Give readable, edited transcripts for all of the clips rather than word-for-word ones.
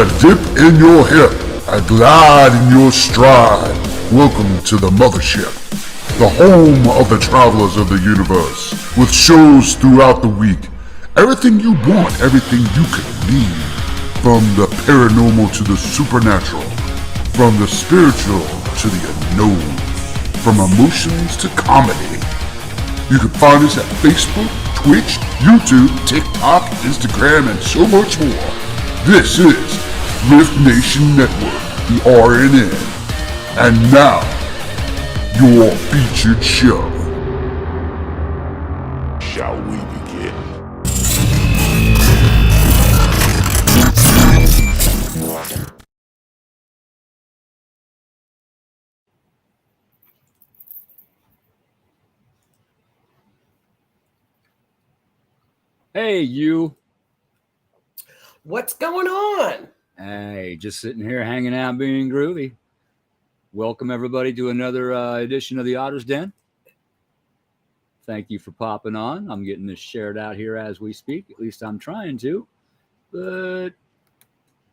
a dip in your hip, a glide in your stride. Welcome to the mothership, the home of the travelers of the universe, with shows throughout the week. Everything you want, everything you could need. From the paranormal to the supernatural, from the spiritual to the unknown, from emotions to comedy. You can find us at Facebook, Twitch, YouTube, TikTok, Instagram, and so much more. This is R.I.F.T Nation Network, the RNN. And now, your featured show. Shall we begin? Hey, you. What's going on? Hey, just sitting here hanging out, being groovy. Welcome, everybody, to another edition of the Otter's Den. Thank you for popping on. I'm getting this shared out here as we speak. At least I'm trying to. But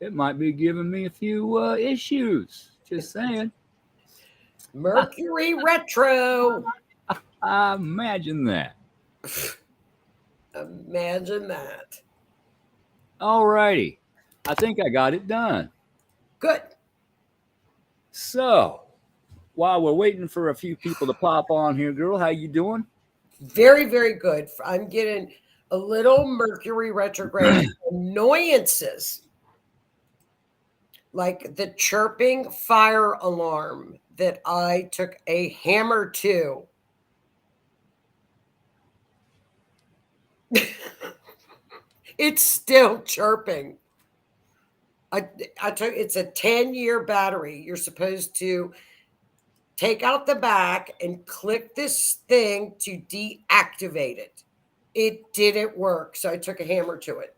it might be giving me a few issues. Just saying. Mercury retro. Imagine that. Imagine that. All righty. I think I got it done. Good. So, while we're waiting for a few people to pop on here, girl, how you doing? Very, very good. I'm getting a little Mercury retrograde annoyances, like the chirping fire alarm that I took a hammer to. It's still chirping. I took it's a 10-year battery. You're supposed to take out the back and click this thing to deactivate it. It didn't work, so I took a hammer to it.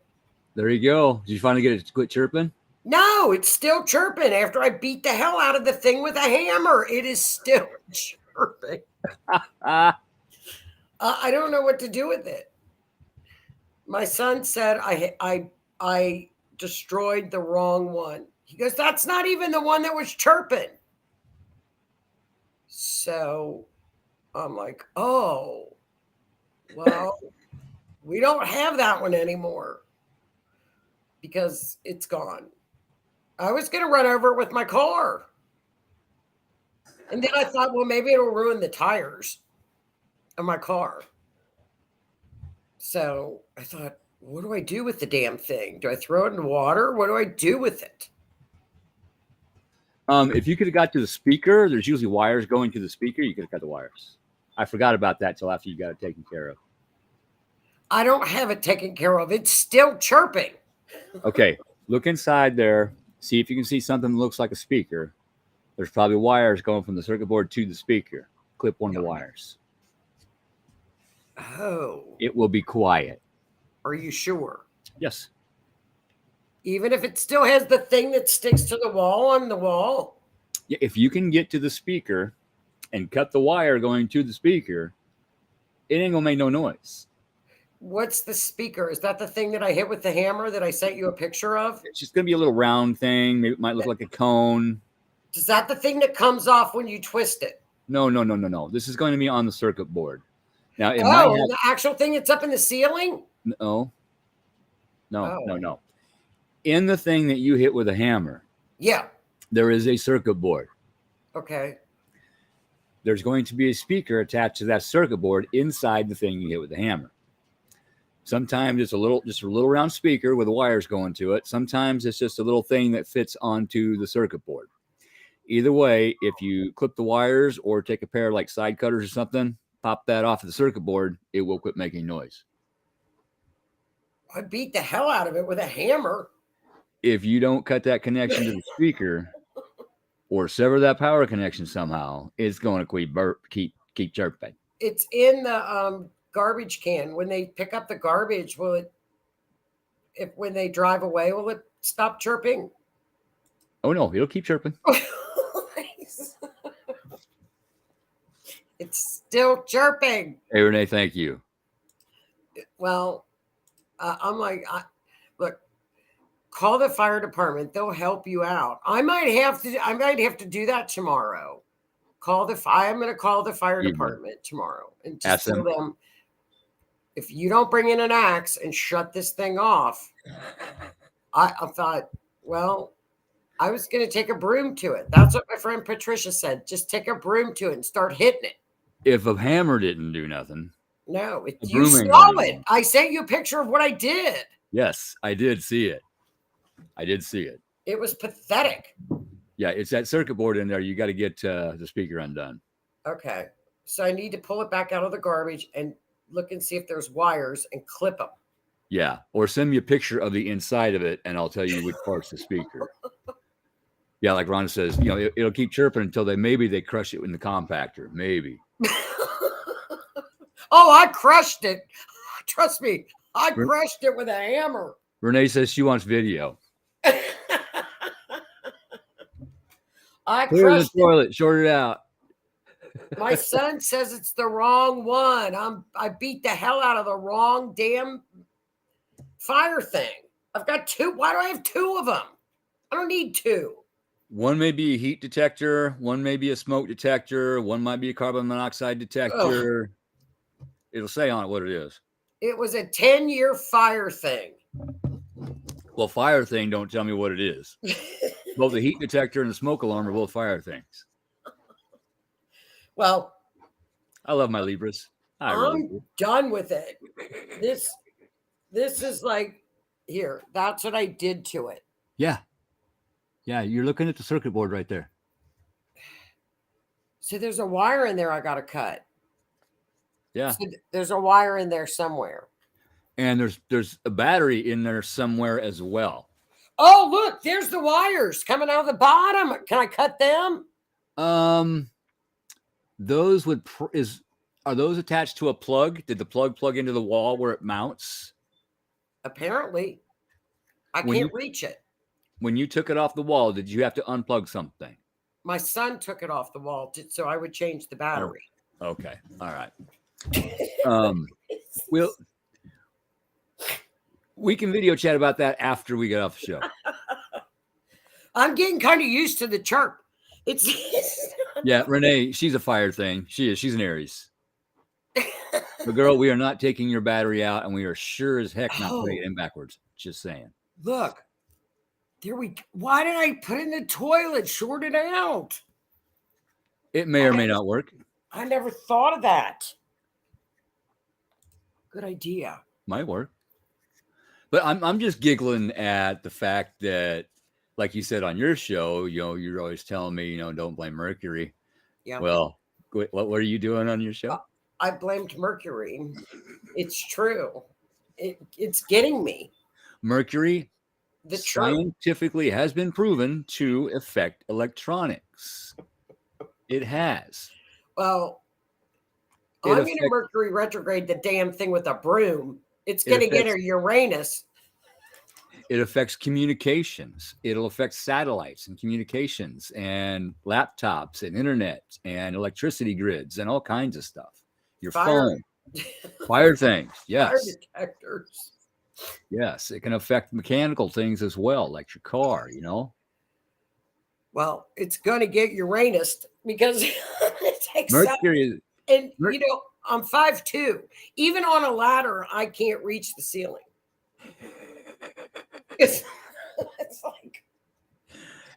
There you go. Did you finally get it to quit chirping? No, it's still chirping after I beat the hell out of the thing with a hammer. It is still chirping. I don't know what to do with it. My son said I destroyed the wrong one. He goes, that's not even the one that was chirping. So I'm like, oh, well, we don't have that one anymore because it's gone. I was going to run over it with my car. And then I thought, well, maybe it'll ruin the tires of my car. So I thought, what do I do with the damn thing? Do I throw it in water? What do I do with it? If you could have got to the speaker, there's usually wires going to the speaker. You could have got the wires. I forgot about that till after you got it taken care of. I don't have it taken care of. It's still chirping. Okay, look inside there. See if you can see something that looks like a speaker. There's probably wires going from the circuit board to the speaker. Clip one of the wires. Oh. It will be quiet. Are you sure? Yes. Even if it still has the thing that sticks to the wall on the wall? Yeah, if you can get to the speaker and cut the wire going to the speaker, it ain't going to make no noise. What's the speaker? Is that the thing that I hit with the hammer that I sent you a picture of? It's just going to be a little round thing. Maybe it might look like a cone. Is that the thing that comes off when you twist it? No. This is going to be on the circuit board. Now, the actual thing that's up in the ceiling? No. In the thing that you hit with a hammer, yeah, there is a circuit board. Okay. There's going to be a speaker attached to that circuit board inside the thing you hit with the hammer. Sometimes it's just a little round speaker with wires going to it. Sometimes it's just a little thing that fits onto the circuit board. Either way, if you clip the wires or take a pair of like side cutters or something, pop that off of the circuit board, it will quit making noise. I beat the hell out of it with a hammer. If you don't cut that connection to the speaker or sever that power connection somehow, it's going to keep chirping. It's in the garbage can. When they pick up the garbage, when they drive away, will it stop chirping? Oh no, it'll keep chirping. It's still chirping. Hey Renee, thank you. Well, I'm like, look, call the fire department. They'll help you out. I might have to do that tomorrow. I'm going to call the fire department tomorrow and just tell them, if you don't bring in an axe and shut this thing off, I thought, well, I was going to take a broom to it. That's what my friend Patricia said. Just take a broom to it and start hitting it. If a hammer didn't do nothing. No, you saw it. I sent you a picture of what I did. Yes, I did see it. It was pathetic. Yeah, it's that circuit board in there. You got to get the speaker undone. Okay. So I need to pull it back out of the garbage and look and see if there's wires and clip them. Yeah. Or send me a picture of the inside of it and I'll tell you which part's the speaker. Yeah, like Ron says, it'll keep chirping until maybe they crush it in the compactor. Maybe. Oh, I crushed it. Trust me, I crushed it with a hammer. Renee says she wants video. I Clear crushed the toilet, short it out. My son says it's the wrong one. I beat the hell out of the wrong damn fire thing. I've got two. Why do I have two of them? I don't need two. One may be a heat detector. One may be a smoke detector. One might be a carbon monoxide detector. Ugh. It'll say on it what it is. It was a 10-year fire thing. Well, fire thing, don't tell me what it is. Both the heat detector and the smoke alarm are both fire things. Well, I love my Libras. I'm done with it. This is like, here, that's what I did to it. Yeah. Yeah, you're looking at the circuit board right there. So there's a wire in there I got to cut. Yeah. So there's a wire in there somewhere. And there's a battery in there somewhere as well. Oh, look, there's the wires coming out of the bottom. Can I cut them? Those are those attached to a plug? Did the plug into the wall where it mounts? Apparently. I can't reach it. When you took it off the wall, did you have to unplug something? My son took it off the wall, so I would change the battery. Oh, okay. All right. We can video chat about that after we get off the show. I'm getting kind of used to the chirp. It's yeah, Renee, she's a fire thing. She's an Aries. But girl, we are not taking your battery out, and we are sure as heck not putting it in backwards. Just saying. Look. Why did I put it in the toilet? Short it out. It may or may not work. I never thought of that. Good idea. Might work. But I'm just giggling at the fact that, like you said on your show, you're always telling me, don't blame Mercury. Yeah. Well, what were you doing on your show? I blamed Mercury. It's true. It's getting me. Mercury scientifically has been proven to affect electronics. It has. Well, I'm going to Mercury retrograde the damn thing with a broom. It's going to get her Uranus. It affects communications. It'll affect satellites and communications and laptops and internet and electricity grids and all kinds of stuff. Your phone. Fire things. Yes. Fire detectors. Yes. It can affect mechanical things as well, like your car, Well, it's going to get Uranus because it takes Mercury. And, I'm 5'2". Even on a ladder, I can't reach the ceiling. It's like.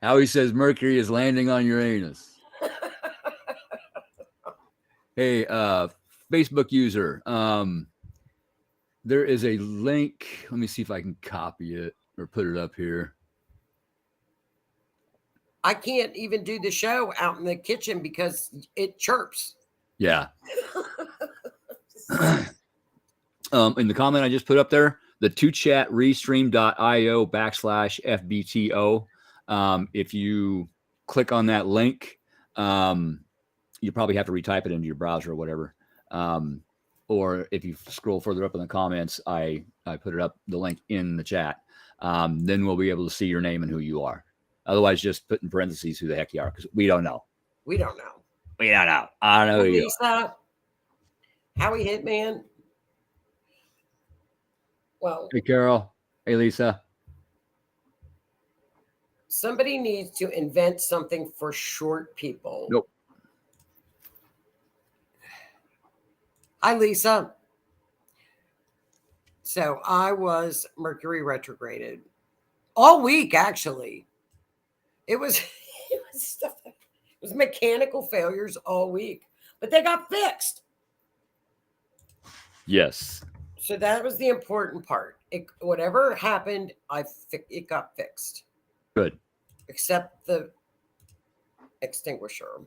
Howie says Mercury is landing on Uranus. Hey, Facebook user. There is a link. Let me see if I can copy it or put it up here. I can't even do the show out in the kitchen because it chirps. Yeah. In the comment I just put up there, the 2chat restream.io/FBTO. If you click on that link, you probably have to retype it into your browser or whatever. Or if you scroll further up in the comments, I put it up, the link in the chat. Then we'll be able to see your name and who you are. Otherwise, just put in parentheses who the heck you are, because we don't know. We don't know. I don't know who you are. Howie Hitman. Well. Hey, Carol. Hey, Lisa. Somebody needs to invent something for short people. Nope. Hi, Lisa. So I was Mercury retrograded all week, actually. It was it was stuff. It was mechanical failures all week, but they got fixed. Yes. So that was the important part. Whatever happened, it got fixed. Good. Except the extinguisher.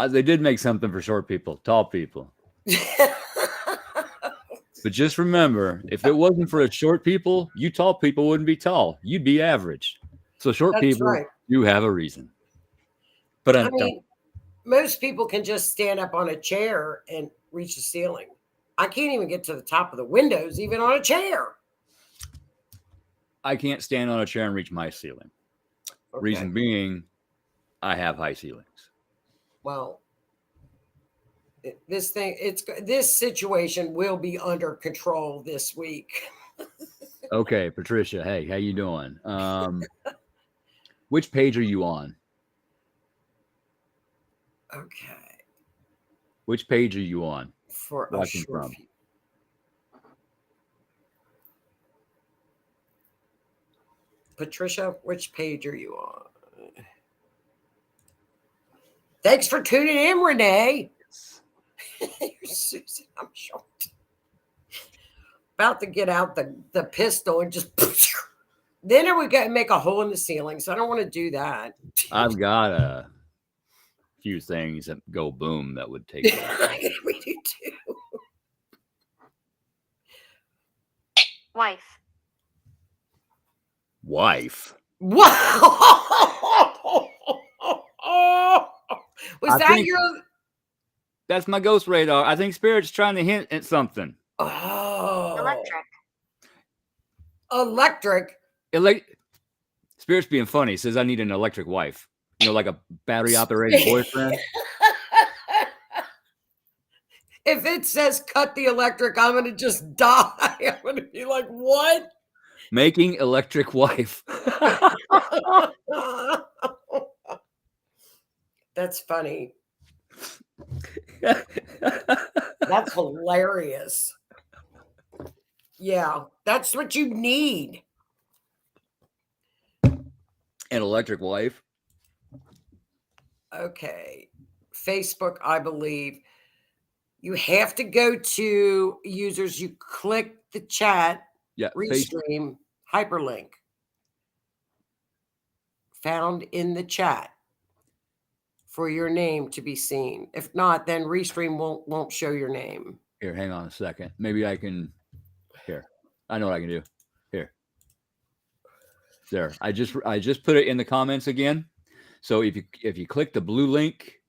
They did make something for short people, tall people. But just remember, if it wasn't for short people, you tall people wouldn't be tall. You'd be average. So short That's people, right. you have a reason. But I mean, most people can just stand up on a chair and reach the ceiling. I can't even get to the top of the windows, even on a chair. I can't stand on a chair and reach my ceiling. Okay. Reason being, I have high ceilings. Well, this situation will be under control this week. Okay, Patricia. Hey, how you doing? Which page are you on? Okay. Which page are you on? For Watching a short from? Patricia, which page are you on? Thanks for tuning in, Renee. You're Susan, I'm shocked. About to get out the pistol and just then we got to make a hole in the ceiling. So I don't want to do that. I've got a few things that go boom that would take it. We do too. Wife. Wow. Was that your? That's my ghost radar. I think Spirit's trying to hint at something. Oh. Electric. Spirit's being funny. Says I need an electric wife. You know, like a battery operated boyfriend. If it says cut the electric, I'm going to just die. I'm going to be like, what? Making electric wife. That's funny. That's hilarious. Yeah, that's what you need. An electric wife. Okay. Facebook, I believe. You have to go to users. You click the chat, Yeah. restream, hyperlink. Found in the chat for your name to be seen. If not, then restream won't show your name. Here, hang on a second. Maybe I can. Here, I know what I can do. Here, there. I just put it in the comments again. So if you click the blue link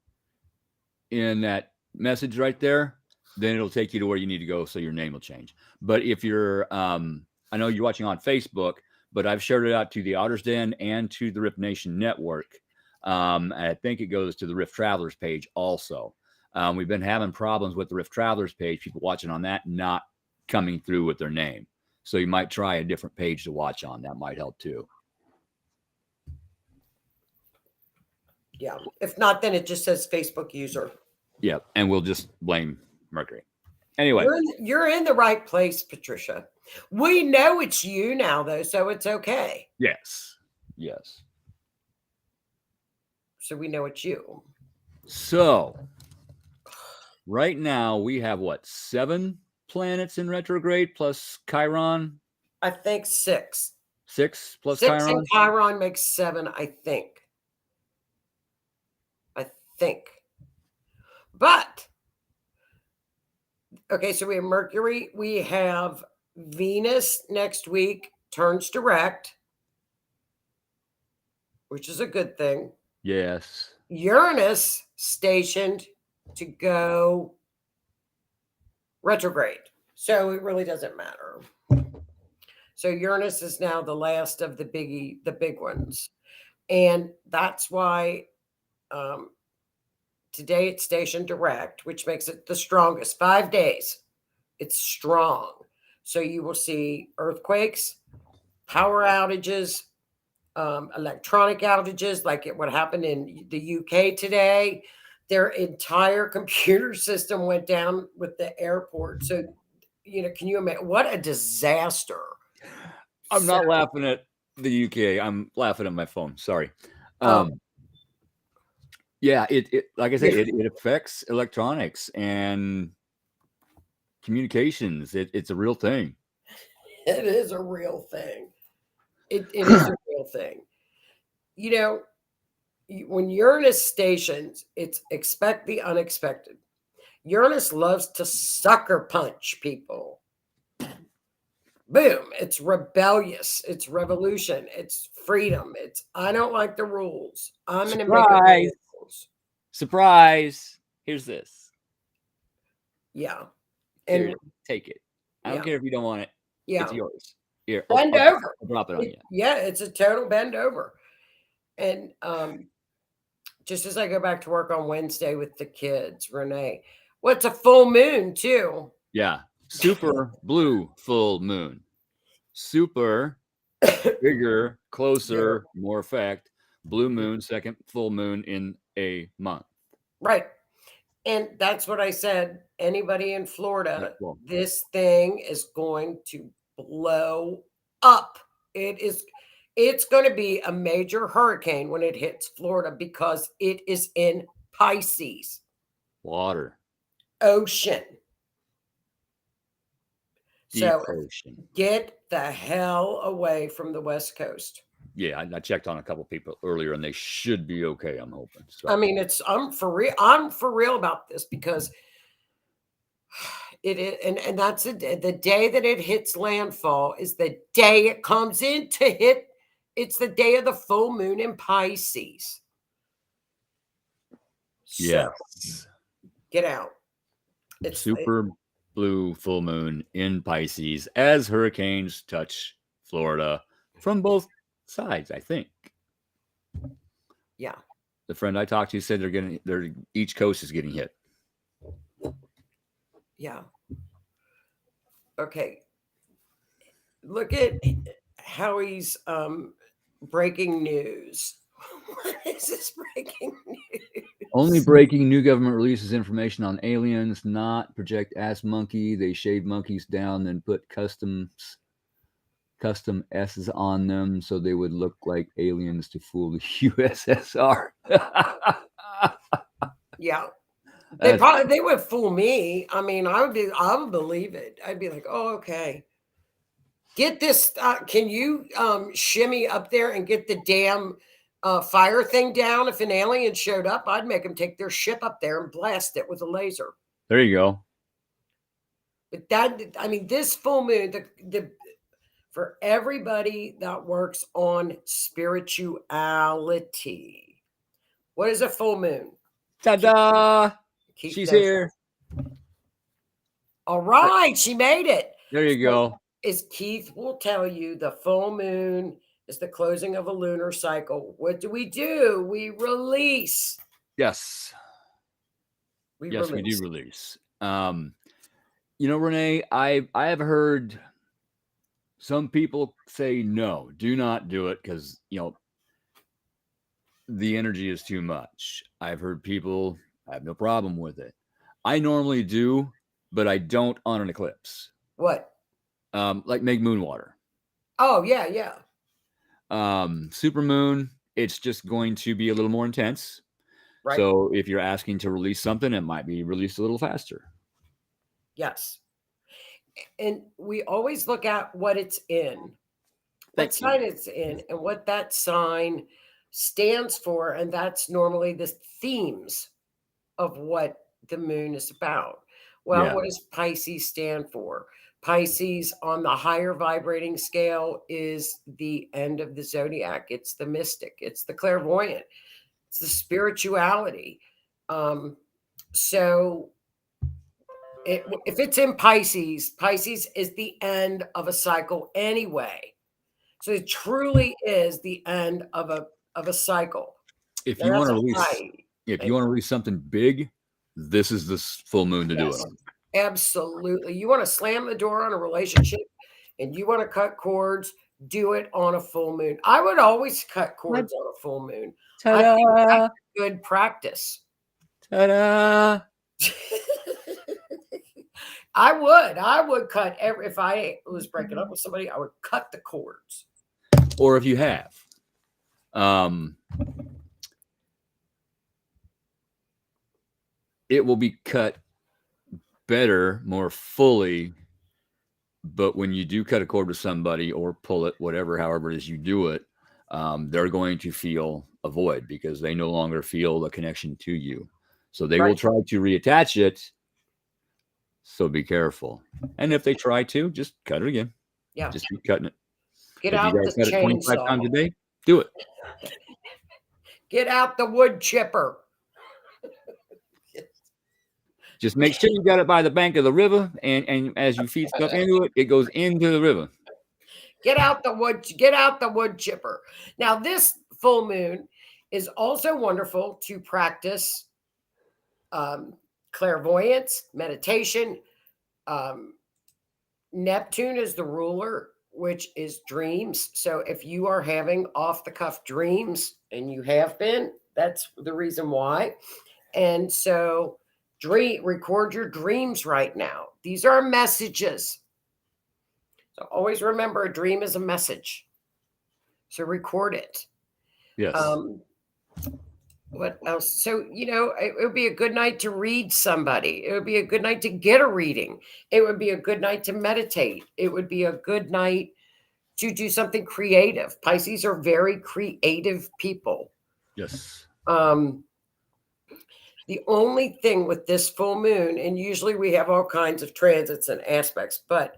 in that message right there, then it'll take you to where you need to go. So your name will change. But if you're, I know you're watching on Facebook, but I've shared it out to the Otter's Den and to the R.I.F.T Nation Network. And I think it goes to the R.I.F.T Travelers page also. We've been having problems with the R.I.F.T Travelers page, people watching on that not coming through with their name. So you might try a different page to watch on. That might help too. Yeah. If not, then it just says Facebook user. Yeah. And we'll just blame Mercury. Anyway. You're in the right place, Patricia. We know it's you now, though, so it's okay. Yes. Yes. So we know it's you. So right now we have what, 7 planets in retrograde plus Chiron? I think 6. 6 plus 6 Chiron? and Chiron makes 7, I think. But, okay, so we have Mercury. We have Venus next week turns direct, which is a good thing. Yes. Uranus stationed to go retrograde. So it really doesn't matter. So Uranus is now the last of the big ones. And that's why today it's stationed direct, which makes it the strongest. 5 days. It's strong. So you will see earthquakes, power outages, electronic outages, like what happened in the UK today. Their entire computer system went down with the airport. So, can you imagine what a disaster? I'm not laughing at the UK. I'm laughing at my phone. Sorry. Yeah, it like I say, it affects electronics and communications. It's a real thing. It is a real thing. It is a real thing. When Uranus stations, it's expect the unexpected. Uranus loves to sucker punch people. Boom. It's rebellious. It's revolution. It's freedom. It's I don't like the rules. I'm going to make it rules. Surprise. Here's this. Yeah. Here, And take it. I don't care if you don't want it. Yeah. It's yours. Here, bend over. I'll drop it on you. Yeah, it's a total bend over. And just as I go back to work on Wednesday with the kids, Renee, it's a full moon too. Yeah. Super blue full moon. Super bigger, closer, more effect. Blue moon, second full moon in a month. Right. And that's what I said. Anybody in Florida, this thing is going to blow up. It's going to be a major hurricane when it hits Florida because it is in Pisces. Water. Ocean. Deep ocean. Get the hell away from the West Coast. Yeah, I checked on a couple people earlier, and they should be okay. I'm hoping. So. I mean, I'm for real. I'm for real about this because it is, and that's the day that it hits landfall is the day it comes in to hit. It's the day of the full moon in Pisces. Yes. So, get out. It's super blue full moon in Pisces as hurricanes touch Florida from both sides, I think. Yeah. The friend I talked to said each coast is getting hit. Yeah. Okay. Look at Howie's breaking news. What is this breaking news? Only breaking: new government releases information on aliens, not project ass monkey. They shave monkeys down and put custom S's on them so they would look like aliens to fool the USSR. Yeah. They would fool me. I mean, I would believe it. I'd be like, oh, okay. Get this. Can you shimmy up there and get the damn fire thing down? If an alien showed up, I'd make them take their ship up there and blast it with a laser. There you go. But this full moon, for everybody that works on spirituality, what is a full moon? Ta-da! She's here. All right, she made it. There you go. As Keith will tell you, the full moon is the closing of a lunar cycle. What do? We release. Yes. We do release. Renee, I have heard some people say no, do not do it because the energy is too much. I've heard people have no problem with it. I normally do, but I don't on an eclipse. What? Like make moon water. Oh, yeah. Super moon, it's just going to be a little more intense. Right. So if you're asking to release something, it might be released a little faster. Yes. And we always look at what it's in. What sign it's in and what that sign stands for. And that's normally the themes of what the moon is about. Well, what does Pisces stand for? Pisces on the higher vibrating scale is the end of the zodiac. It's the mystic. It's the clairvoyant. It's the spirituality. So if it's in Pisces, Pisces is the end of a cycle anyway. So it truly is the end of a cycle. If you want to release something big, this is the full moon to do it on. Absolutely. You want to slam the door on a relationship and you want to cut cords, do it on a full moon. I would always cut cords on a full moon. I Ta-da! think that's good practice. Ta-da! I would cut if I was breaking up with somebody, I would cut the cords. Or if you have, it will be cut better, more fully. But when you do cut a cord with somebody or pull it, whatever, however it is you do it, they're going to feel a void because they no longer feel the connection to you. So they will try to reattach it. So be careful. And if they try to, just cut it again. Yeah. Just keep cutting it. Get if out you guys the cut it 25 chainsaw. times a day, do it. Get out the wood chipper. Just make sure you got it by the bank of the river, and as you feed stuff into it, it goes into the river. Get out the wood chipper. Now, this full moon is also wonderful to practice clairvoyance, meditation. Neptune is the ruler, which is dreams. So if you are having off-the-cuff dreams, and you have been, that's the reason why. And so record your dreams right now. These are messages. So always remember, a dream is a message. So record it. Yes. What else? So, it would be a good night to read somebody. It would be a good night to get a reading. It would be a good night to meditate. It would be a good night to do something creative. Pisces are very creative people. Yes. The only thing with this full moon, and usually we have all kinds of transits and aspects, but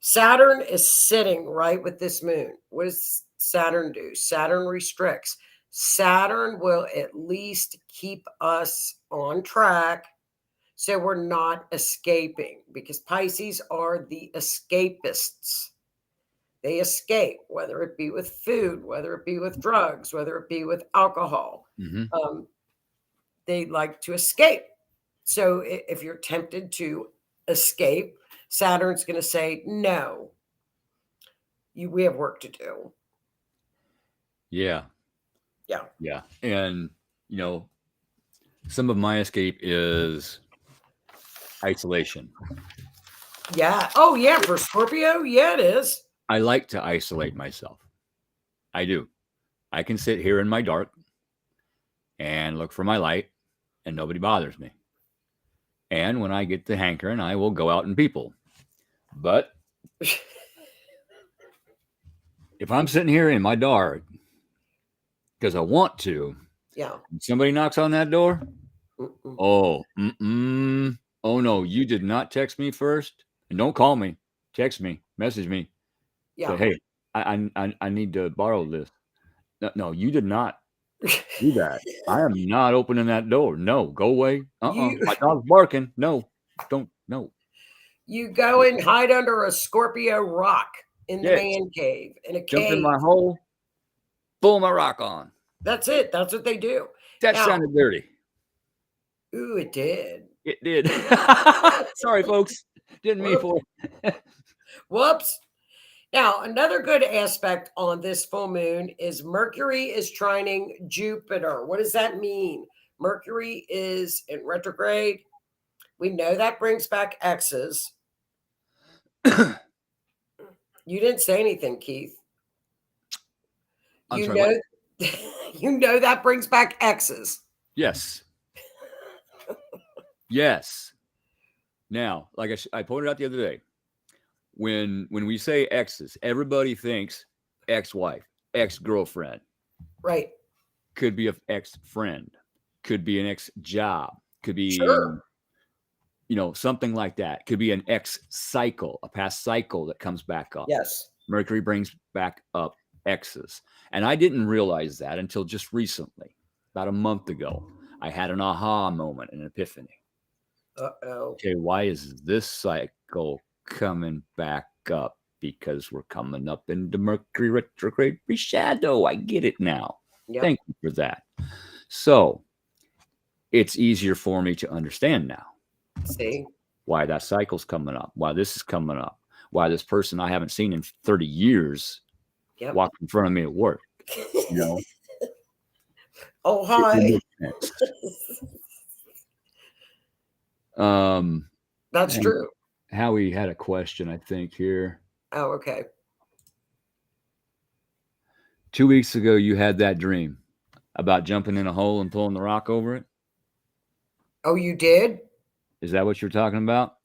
Saturn is sitting right with this moon. What does Saturn do? Saturn restricts. Saturn will at least keep us on track so we're not escaping, because Pisces are the escapists. They escape, whether it be with food, whether it be with drugs, whether it be with alcohol. Mm-hmm. They like to escape. So if you're tempted to escape, Saturn's going to say, no, we have work to do. Yeah. Yeah. Yeah. And, some of my escape is isolation. Yeah. Oh, yeah. For Scorpio. Yeah, it is. I like to isolate myself. I do. I can sit here in my dark and look for my light, and nobody bothers me. And when I get the hankering, I will go out and people. But if I'm sitting here in my dark because I want to, yeah, somebody knocks on that door. Mm-mm. Oh no, you did not text me first, and don't call me. Text me, message me. Yeah. Say, hey, I need to borrow this. No, you did not do that. I am not opening that door. No, go away. My dog's barking. No, don't. No. You go and hide under a Scorpio rock in the man cave, in a Jump cave. in my hole, pull my rock on. That's it. That's what they do. That sounded dirty. Ooh, it did. It did. Sorry, folks. Didn't mean for it. Whoops. Now, another good aspect on this full moon is Mercury is trining Jupiter. What does that mean? Mercury is in retrograde. We know that brings back exes. You didn't say anything, Keith. You know that brings back exes. Yes. Yes. Now, like I pointed out the other day, when we say exes, everybody thinks ex-wife, ex-girlfriend. Right. Could be an ex-friend. Could be an ex-job. Could be, something like that. Could be an ex-cycle, a past cycle that comes back up. Yes. Mercury brings back up exes. And I didn't realize that until just recently, about a month ago. I had an aha moment, an epiphany. Uh-oh. Okay, why is this cycle coming back up? Because we're coming up into Mercury retrograde shadow. I get it now. Yep. Thank you for that. So it's easier for me to understand now. See? Why that cycle's coming up, why this is coming up, why this person I haven't seen in 30 years Yep. walk in front of me at work. You know, Oh, it hi. makes sense. That's And true. Howie had a question, I think, here. Oh, okay. 2 weeks ago, you had that dream about jumping in a hole and pulling the rock over it. Oh, you did? Is that what you're talking about?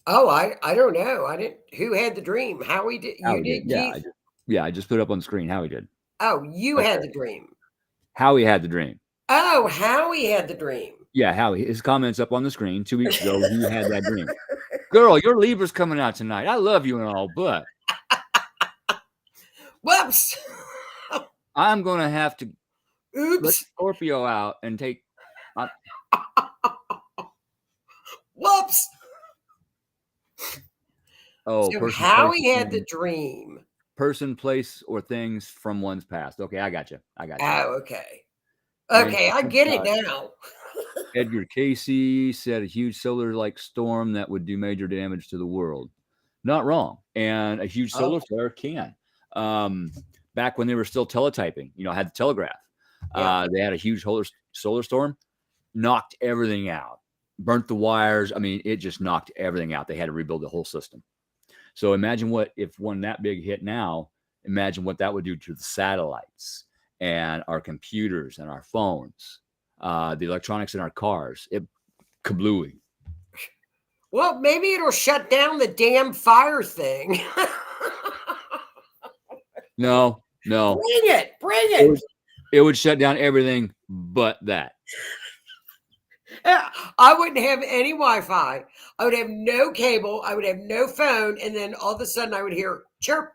Oh, I don't know. I didn't. Who had the dream? Howie did. You Howie did, did. Keith? I just put it up on the screen. Howie did. Oh, you Okay. had the dream. Howie had the dream. Oh, Howie had the dream. Yeah, Howie. His comments up on the screen 2 weeks ago. He had that dream. Girl, your Libra's coming out tonight. I love you and all, but Whoops. I'm gonna have to let Oops. Scorpio out and take. Whoops. Oh, So person, Howie place, had the dream. person, place, or things from one's past. Okay, I got you. Oh, okay. And Okay, I get it now. Edgar Casey said a huge solar-like storm that would do major damage to the world. Not wrong. And a huge solar flare can. Back when they were still teletyping, had the telegraph. Yeah. They had a huge solar storm, knocked everything out, burnt the wires. I mean, it just knocked everything out. They had to rebuild the whole system. So imagine if one that big hit now, imagine what that would do to the satellites and our computers and our phones, the electronics in our cars. It kablooey. Well, maybe it'll shut down the damn fire thing. No. Bring it. It would shut down everything but that. I wouldn't have any Wi-Fi. I would have no cable. I would have no phone. And then all of a sudden I would hear chirp.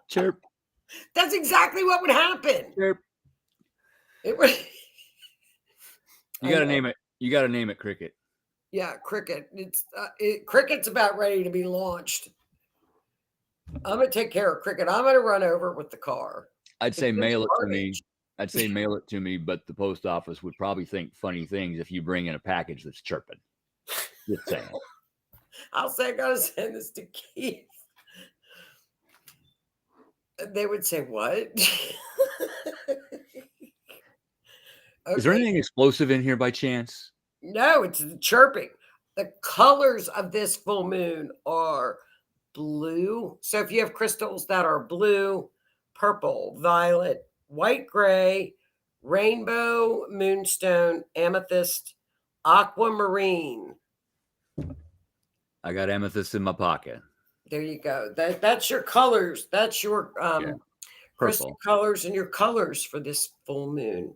Chirp. That's exactly what would happen. Chirp. It would. You got to name it. You got to name it Cricket. Yeah, Cricket. Cricket's about ready to be launched. I'm going to take care of Cricket. I'm going to run over with the car. I'd say mail it to me. I'd say mail it to me, but the post office would probably think funny things if you bring in a package that's chirping. Just saying. I'll say I got to send this to Keith. They would say, what? Okay. Is there anything explosive in here by chance? No, it's the chirping. The colors of this full moon are blue. So if you have crystals that are blue, purple, violet, white, gray, rainbow, moonstone, amethyst, aquamarine. I got amethyst in my pocket. There you go. That's your colors. That's your crystal colors and your colors for this full moon.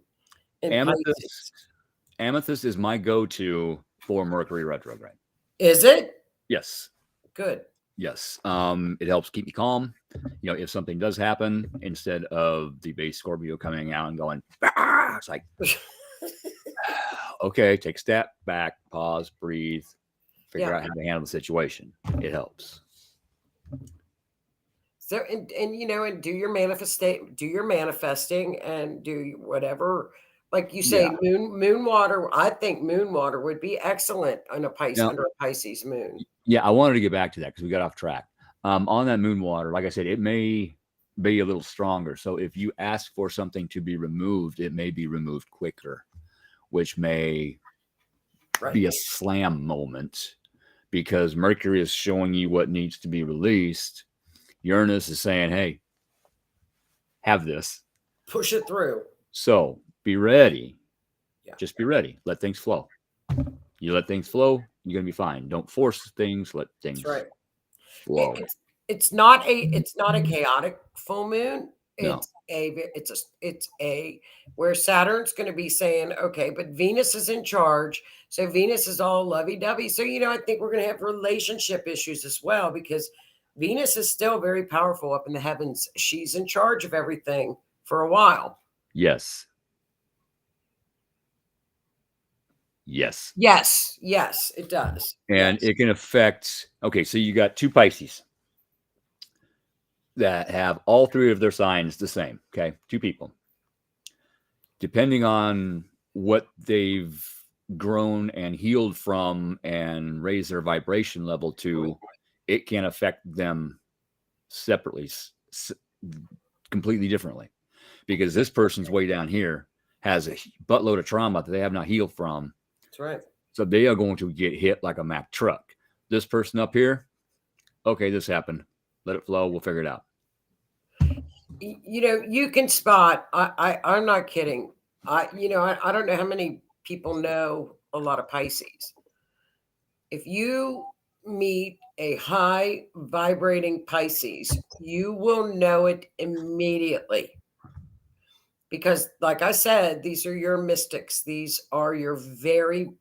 Amethyst is my go-to for Mercury retrograde. Is it? Yes. Good. Yes. It helps keep me calm. If something does happen, instead of the base Scorpio coming out and going, it's like, okay, take a step back, pause, breathe, figure out how to handle the situation. It helps. So, and do your manifesting and do whatever. Like you say, moon water. I think moon water would be excellent on a Pisces under a Pisces moon. Yeah, I wanted to get back to that because we got off track. On that moon water, like I said, it may be a little stronger. So if you ask for something to be removed, it may be removed quicker, which may be a slam moment because Mercury is showing you what needs to be released. Uranus is saying, hey, have this. Push it through. So be ready. Yeah. Just be ready. Let things flow. You let things flow, you're going to be fine. Don't force things. Let things flow. It's not a chaotic full moon. It's a where Saturn's going to be saying, okay, but Venus is in charge. So Venus is all lovey-dovey. So, I think we're going to have relationship issues as well because Venus is still very powerful up in the heavens. She's in charge of everything for a while. Yes. Yes, it does. And it can affect, okay, so you got two Pisces that have all three of their signs the same, okay? Two people. Depending on what they've grown and healed from and raised their vibration level to, it can affect them separately, completely differently, because this person's way down here has a buttload of trauma that they have not healed from. That's right. So they are going to get hit like a Mack truck. This person up here, okay, this happened. Let it flow. We'll figure it out. You know, you can spot. I'm not kidding. I don't know how many people know a lot of Pisces. If you meet a high vibrating Pisces, you will know it immediately. Because, like I said, these are your mystics. These are your very,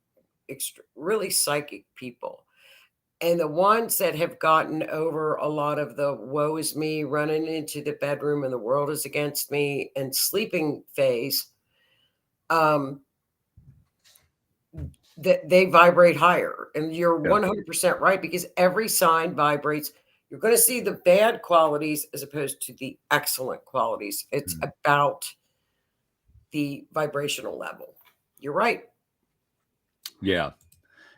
really psychic people. And the ones that have gotten over a lot of the woe is me, running into the bedroom and the world is against me and sleeping phase, that they vibrate higher. And you're 100% right, because every sign vibrates. You're going to see the bad qualities as opposed to the excellent qualities. It's about the vibrational level. You're right. Yeah.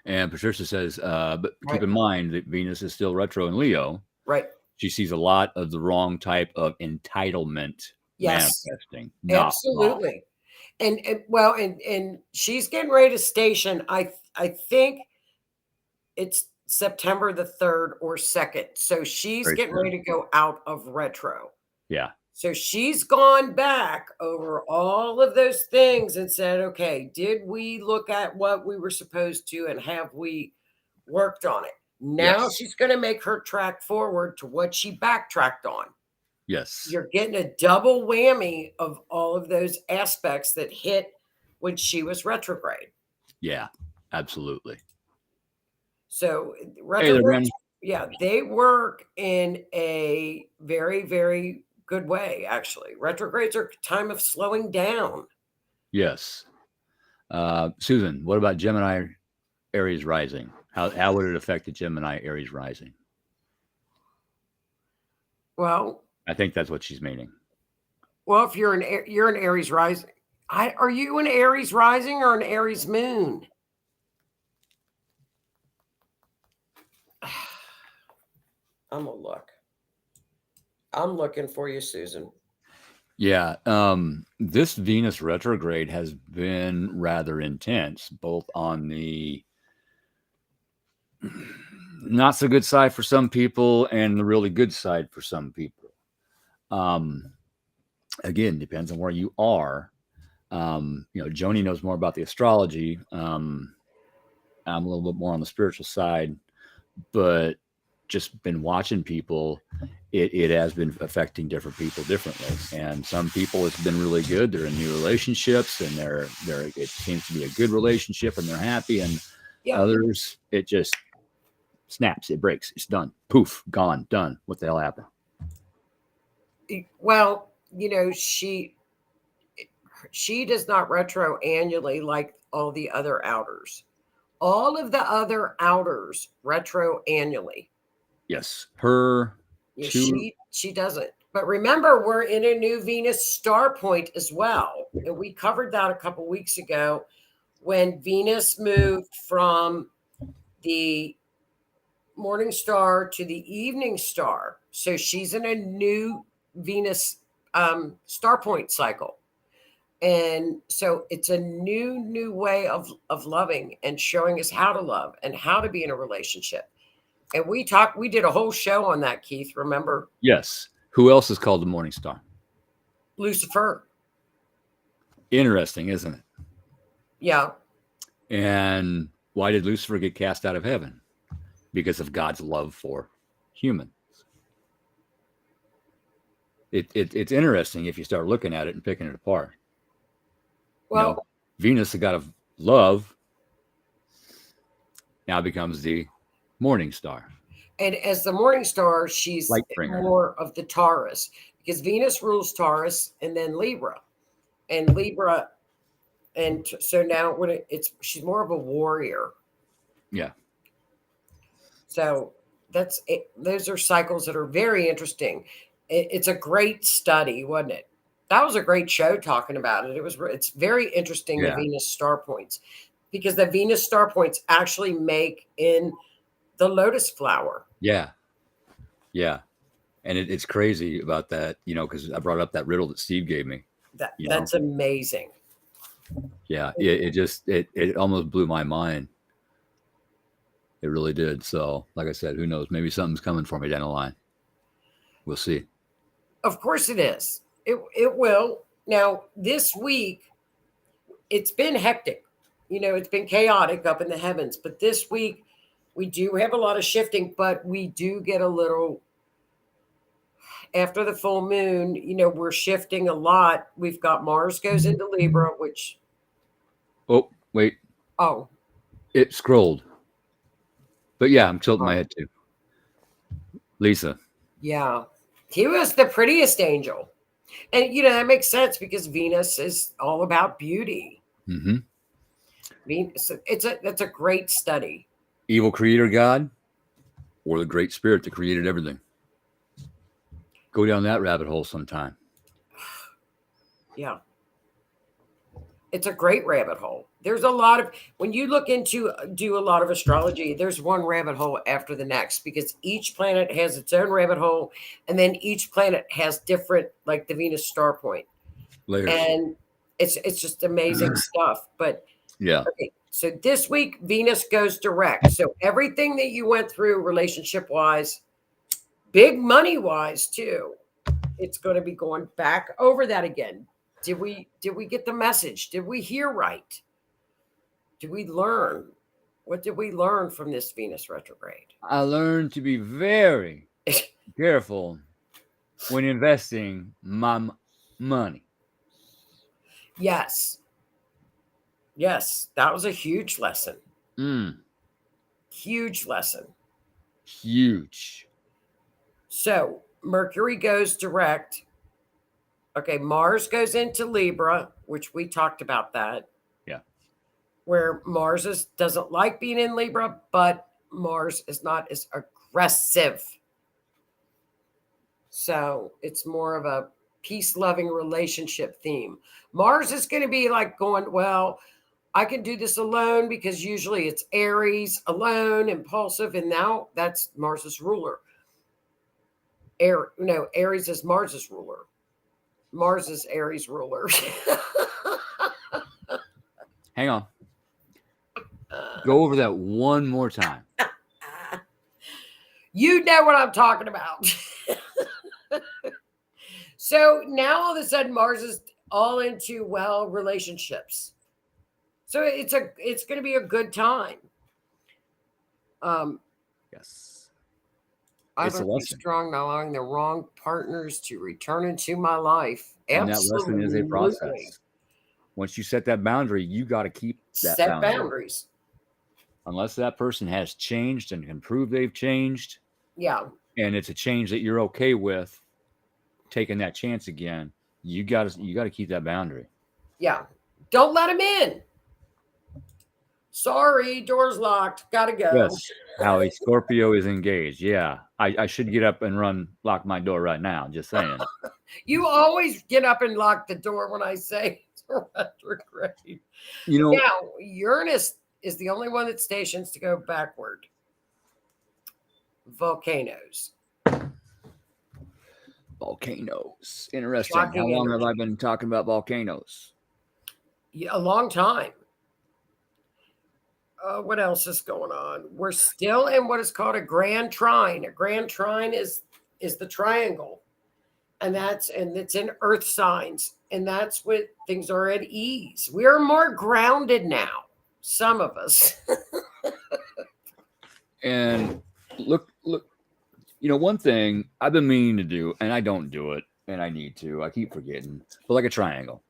And Patricia says, but keep in mind that Venus is still retro in Leo. Right. She sees a lot of the wrong type of entitlement manifesting. Absolutely. And she's getting ready to station. I think it's September the 3rd or 2nd. So she's getting ready to go out of retro. Yeah. So she's gone back over all of those things and said, okay, did we look at what we were supposed to, and have we worked on it? Now she's going to make her track forward to what she backtracked on. Yes. You're getting a double whammy of all of those aspects that hit when she was retrograde. Yeah, absolutely. So retrograde, they work in a very, very good way, actually. Retrogrades are a time of slowing down. Yes. Susan, what about Gemini Aries rising? How would it affect the Gemini Aries rising? Well, I think that's what she's meaning. Well, if you're an Aries rising, are you an Aries rising or an Aries moon? I'm gonna look. I'm looking for you, Susan. Yeah. This Venus retrograde has been rather intense, both on the not so good side for some people and the really good side for some people. Again, depends on where you are. Joni knows more about the astrology. I'm a little bit more on the spiritual side, but just been watching people. It has been affecting different people differently, and some people it's been really good. They're in new relationships, and it seems to be a good relationship, and they're happy. And others, it just snaps, it breaks, it's done, poof, gone, done. What the hell happened? Well, she does not retro annually like all the other outers. All of the other outers retro annually. Yes, she doesn't. But remember, we're in a new Venus star point as well, and we covered that a couple weeks ago when Venus moved from the morning star to the evening star. So she's in a new Venus star point cycle. And so it's a new way of loving and showing us how to love and how to be in a relationship. And we did a whole show on that, Keith, remember? Yes. Who else is called the morning star? Lucifer. Interesting, isn't it? Yeah. And why did Lucifer get cast out of heaven? Because of God's love for humans. It's interesting if you start looking at it and picking it apart. Well, Venus, the god of love, now becomes the morning star. And as the morning star, she's more of the Taurus, because Venus rules Taurus and then Libra. And Libra, and so now she's more of a warrior. Yeah. So that's it. Those are cycles that are very interesting. It's a great study, wasn't it? That was a great show talking about it. It's very interesting, the Venus star points, because the Venus star points actually make in the lotus flower. Yeah. Yeah. And it's crazy about that, because I brought up that riddle that Steve gave me. That's amazing. Yeah. It almost blew my mind. It really did. So, like I said, who knows? Maybe something's coming for me down the line. We'll see. Of course it is. It will. Now, this week, it's been hectic. It's been chaotic up in the heavens. But this week, we do have a lot of shifting, but we do get a little after the full moon. We're shifting a lot. We've got Mars goes into Libra, which, Oh, wait. oh, It scrolled. But yeah, I'm tilting my oh, head too. Lisa. yeah. He was the prettiest angel. And, that makes sense because Venus is all about beauty. Mm-hmm. Venus, that's a great study. Evil creator God or the great spirit that created everything. Go down that rabbit hole sometime. Yeah. It's a great rabbit hole. There's a lot of, when you look into, do a lot of astrology, there's one rabbit hole after the next because each planet has its own rabbit hole. And then each planet has different, like the Venus star point. Layers. And it's just amazing stuff. But yeah. Okay. So this week, Venus goes direct. So everything that you went through relationship wise, big money wise too, it's going to be going back over that again. Did we get the message? Did we hear right? Did we learn? What did we learn from this Venus retrograde? I learned to be very careful when investing my money. Yes. Yes, that was a huge lesson. Huge lesson. Huge. So Mercury goes direct. Okay, Mars goes into Libra, which we talked about that. Yeah. Where Mars doesn't like being in Libra, but Mars is not as aggressive. So it's more of a peace-loving relationship theme. Mars is going to be like going, well, I can do this alone because usually it's Aries, alone, impulsive, and now that's Mars's ruler. Aries is Mars's ruler. Mars is Aries ruler. Hang on. Go over that one more time. You know what I'm talking about. So now all of a sudden Mars is all into relationships. So it's going to be a good time. Yes. I learned to be strong, not allowing the wrong partners to return into my life. And Absolutely. that lesson is a process. Once you set that boundary, you got to keep that set boundaries. Unless that person has changed and can prove they've changed. Yeah. And it's a change that you're okay with taking that chance again. You got to keep that boundary. Yeah. Don't let him in. Sorry, door's locked. Gotta go. Yes. How a Scorpio is engaged. Yeah. I should get up and lock my door right now. Just saying. You always get up and lock the door when I say it's retrograde. Now, Uranus is the only one that stations to go backward. Volcanoes. Interesting. How long have I been talking about volcanoes? Yeah, a long time. What else is going on? We're still in what is called a grand trine. A grand trine is the triangle, and it's in earth signs, and that's what things are at ease. We are more grounded now, some of us. And look, one thing I've been meaning to do, and I don't do it, and I need to. I keep forgetting. But like a triangle,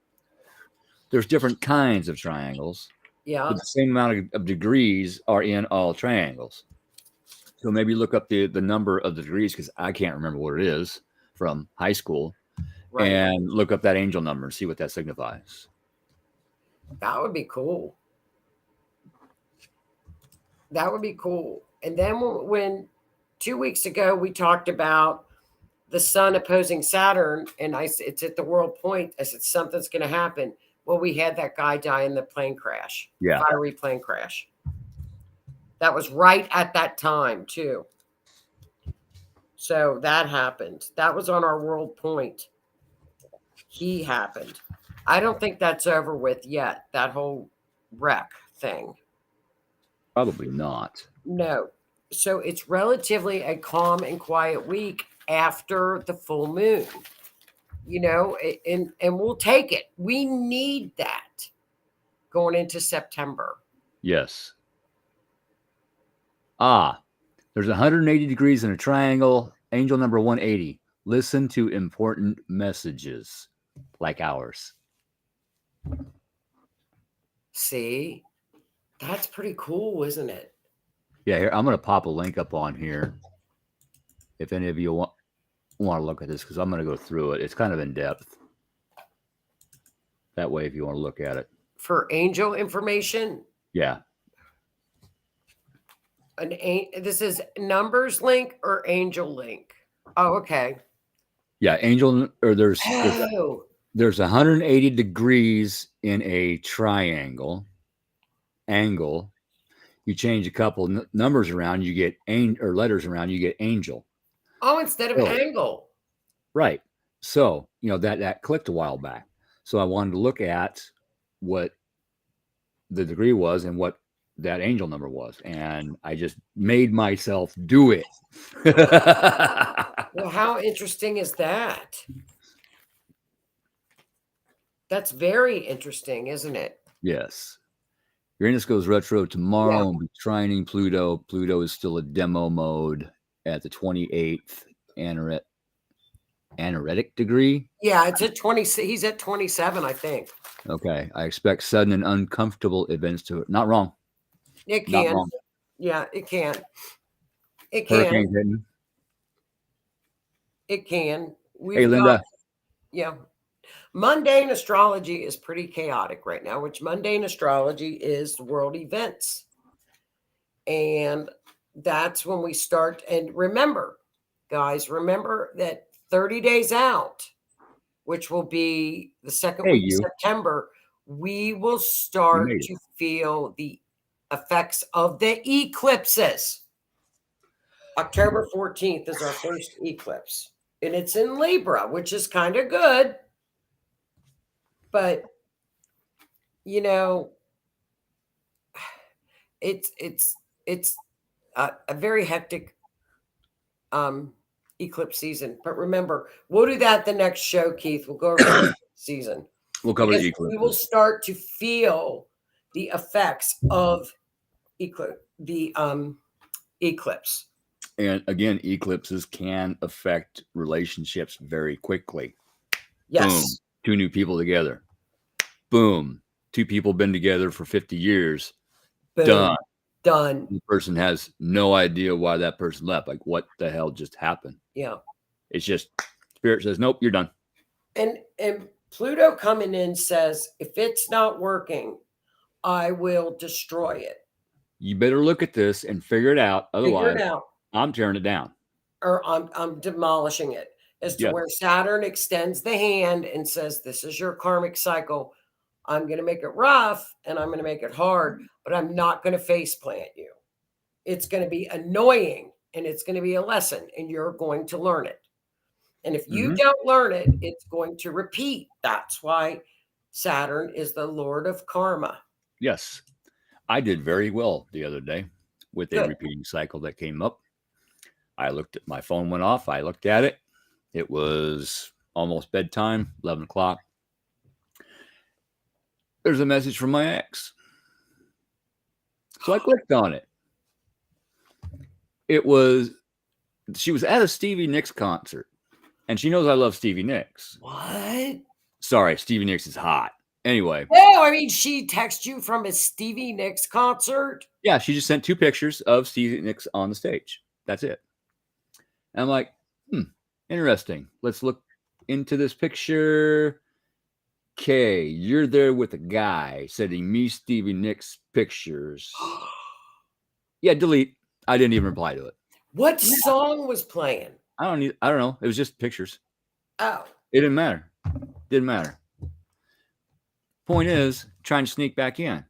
there's different kinds of triangles. Yeah. But the same amount of degrees are in all triangles. So maybe look up the number of the degrees, because I can't remember what it is from high school, right, and look up that angel number and see what that signifies. That would be cool. That would be cool. And then when 2 weeks ago we talked about the sun opposing Saturn, and it's at the world point. I said something's going to happen. Well, we had that guy die in the plane crash. Yeah. Fiery plane crash. That was right at that time, too. So that happened. That was on our world point. He happened. I don't think that's over with yet, that whole wreck thing. Probably not. No. So it's relatively a calm and quiet week after the full moon. And we'll take it. We need that going into September. Yes. There's 180 degrees in a triangle. Angel number 180. Listen to important messages like ours. See, that's pretty cool, isn't it? Yeah, here I'm going to pop a link up on here. If any of you want to look at this, because I'm going to go through it. It's kind of in depth. That way, if you want to look at it. For angel information, Yeah. This is numbers link or angel link. Oh, okay. Yeah, angel, or there's 180 degrees in a triangle angle. You change a couple numbers around, you get or letters around, you get angel. Oh, instead of angle. Right. So, that clicked a while back. So I wanted to look at what the degree was and what that angel number was. And I just made myself do it. Well, how interesting is that? That's very interesting, isn't it? Yes. Uranus goes retro tomorrow and be trining Pluto. Pluto is still a demo mode at the 28th anaretic degree. Yeah, it's at 20. He's at 27, I think. Okay. I expect sudden and uncomfortable events to not wrong. It can. Not wrong. Yeah, it can. It can. Hurricanes hitting. It can. Hey, Linda. Yeah. Mundane astrology is pretty chaotic right now, which mundane astrology is world events. And that's when we start. And remember, guys, that 30 days out, which will be the second week of September, we will start to feel the effects of the eclipses. October 14th is our first eclipse. And it's in Libra, which is kind of good. But it's a very hectic eclipse season. But remember, we'll do that the next show, Keith. We'll go over the season. We'll cover the eclipse. We will start to feel the effects of the eclipse. And again, eclipses can affect relationships very quickly. Yes. Boom. Two new people together. Boom. Two people been together for 50 years. Boom. Done. The person has no idea why that person left. Like, what the hell just happened? Yeah. It's just spirit says, nope, you're done. And Pluto coming in says, if it's not working, I will destroy it. You better look at this and figure it out. Otherwise, I'm tearing it down. Or I'm demolishing it. As to where Saturn extends the hand and says, this is your karmic cycle. I'm going to make it rough and I'm going to make it hard, but I'm not going to face plant you. It's going to be annoying and it's going to be a lesson and you're going to learn it. And if you don't learn it, it's going to repeat. That's why Saturn is the Lord of karma. Yes. I did very well the other day with a repeating cycle that came up. I looked at my phone, went off. I looked at it. It was almost bedtime, 11 o'clock. There's a message from my ex. So I clicked on it. She was at a Stevie Nicks concert. And she knows I love Stevie Nicks. What? Sorry, Stevie Nicks is hot. Anyway. No, I mean, she texted you from a Stevie Nicks concert? Yeah, she just sent 2 pictures of Stevie Nicks on the stage. That's it. And I'm like, interesting. Let's look into this picture. Okay, you're there with a guy sending me Stevie Nicks pictures. Yeah, delete. I didn't even reply to it. What song was playing? I don't know. It was just pictures. Oh. It didn't matter. Didn't matter. Point is, trying to sneak back in.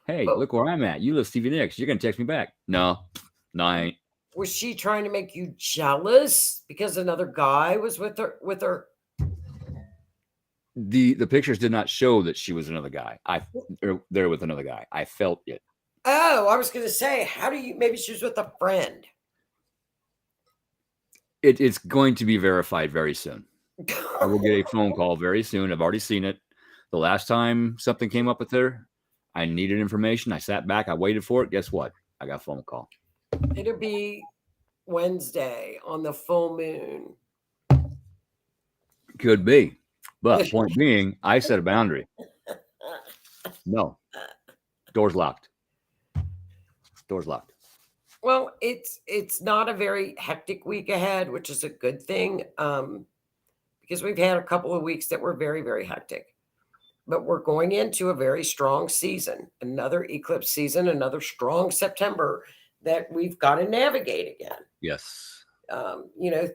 Hey, look where I'm at. You love Stevie Nicks. You're going to text me back. No, I ain't. Was she trying to make you jealous because another guy was with her? The pictures did not show that she was another guy. There with another guy. I felt it. Oh, I was going to say, maybe she was with a friend. It's going to be verified very soon. I will get a phone call very soon. I've already seen it. The last time something came up with her, I needed information. I sat back. I waited for it. Guess what? I got a phone call. It'll be Wednesday on the full moon. Could be. But point being, I set a boundary. No. Door's locked. Door's locked. Well, it's not a very hectic week ahead, which is a good thing, because we've had a couple of weeks that were very, very hectic. But we're going into a very strong season, another eclipse season, another strong September that we've got to navigate again. Yes.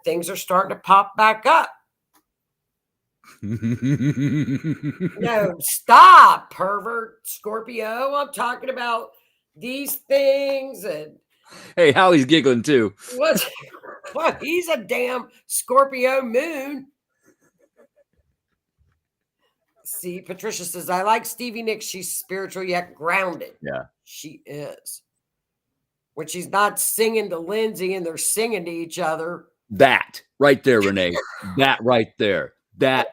Things are starting to pop back up. No, stop, pervert Scorpio. I'm talking about these things. And hey, Howie's giggling too. What? Well, he's a damn Scorpio moon. See, Patricia says, I like Stevie Nicks. She's spiritual yet grounded. Yeah. She is. When she's not singing to Lindsay and they're singing to each other. That right there, Renee. That right there. That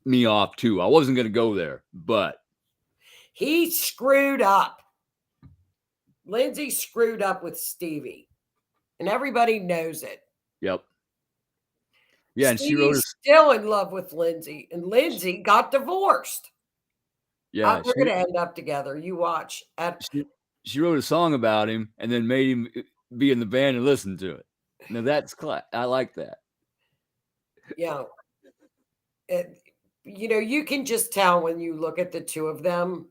me off too. I wasn't going to go there, but he screwed up. Lindsay screwed up with Stevie, and everybody knows it. Yep. Yeah, and Stevie's she wrote still in love with Lindsay, and Lindsay got divorced. Yeah, we're going to end up together. You watch. She wrote a song about him and then made him be in the band and listen to it. Now that's class. I like that. Yeah. You can just tell when you look at the two of them